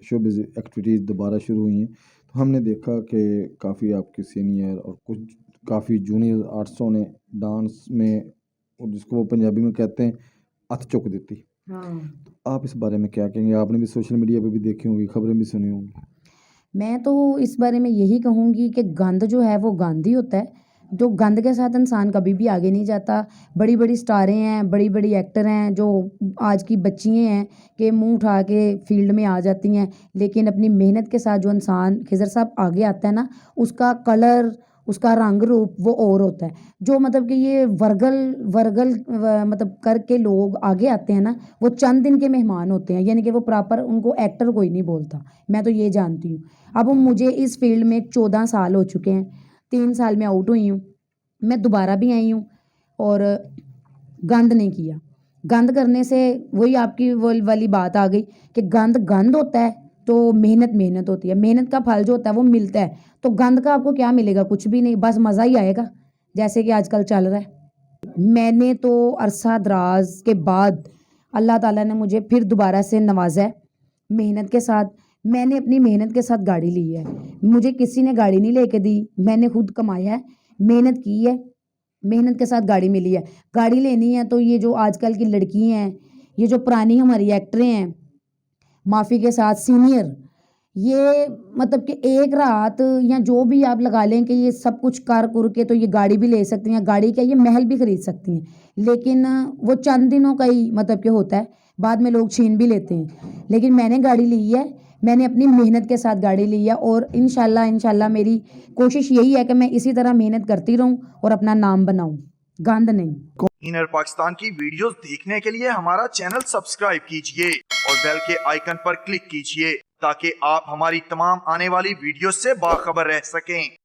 Showbiz activities दोबारा शुरू हुई हैं, तो हमने देखा कि काफ़ी आपके सीनियर और कुछ काफ़ी जूनियर आर्टिस्टों ने डांस में, और जिसको वो पंजाबी में कहते हैं, अत चुक दी। तो आप इस बारे में क्या कहेंगे? आपने भी सोशल मीडिया पे भी देखी होंगी, खबरें भी सुनी होंगी। मैं तो इस बारे में यही कहूँगी कि गंद जो है वो गंद ही होता है। जो गंद के साथ इंसान कभी भी आगे नहीं जाता। बड़ी-बड़ी स्टारें हैं, बड़ी-बड़ी एक्टर हैं जो आज की बच्चियाँ हैं कि मुँह उठा के फ़ील्ड में आ जाती हैं। लेकिन अपनी मेहनत के साथ जो इंसान खिज़र साहब आगे आता है ना, उसका कलर, उसका रंग रूप वो और होता है। जो मतलब कि ये वर्गल वर्गल मतलब करके लोग आगे आते हैं ना, वो चंद दिन के मेहमान होते हैं, यानी कि वो प्रॉपर उनको एक्टर कोई नहीं बोलता। मैं तो ये जानती हूँ। अब मुझे इस फ़ील्ड में 14 साल हो चुके हैं, 3 साल मैं आउट हुई हूँ, मैं दोबारा भी आई हूँ और गंद नहीं किया। गंद करने से वही आपकी वो वाली बात आ गई कि गंद गंद होता है, तो मेहनत मेहनत होती है। मेहनत का फल जो होता है वो मिलता है, तो गंद का आपको क्या मिलेगा? कुछ भी नहीं, बस मज़ा ही आएगा, जैसे कि आजकल चल रहा है। मैंने तो अरसा दराज के बाद अल्लाह ताला ने मुझे फिर दोबारा से नवाजा है मेहनत के साथ। मैंने अपनी मेहनत के साथ गाड़ी ली है, मुझे किसी ने गाड़ी नहीं लेके दी, मैंने खुद कमाया है, मेहनत की है, मेहनत के साथ गाड़ी मिली है। गाड़ी लेनी है तो ये जो आजकल की लड़की हैं, ये जो पुरानी हमारी एक्टरें हैं, माफ़ी के साथ सीनियर, ये मतलब कि एक रात या जो भी आप लगा लें कि ये सब कुछ कर कुर के तो ये गाड़ी भी ले सकती हैं, गाड़ी क्या, ये महल भी खरीद सकती हैं। लेकिन वो चंद दिनों का ही मतलब कि होता है, बाद में लोग छीन भी लेते हैं। लेकिन मैंने गाड़ी ली है, मैंने अपनी मेहनत के साथ गाड़ी ली है और इंशाल्लाह इंशाल्लाह मेरी कोशिश यही है कि मैं इसी तरह मेहनत करती रहूं और अपना नाम बनाऊं, गंद नहीं। इनर पाकिस्तान की वीडियोस देखने के लिए हमारा चैनल सब्सक्राइब कीजिए और बेल के आइकन पर क्लिक कीजिए ताकि आप हमारी तमाम आने वाली वीडियोस से बाखबर रह सकें।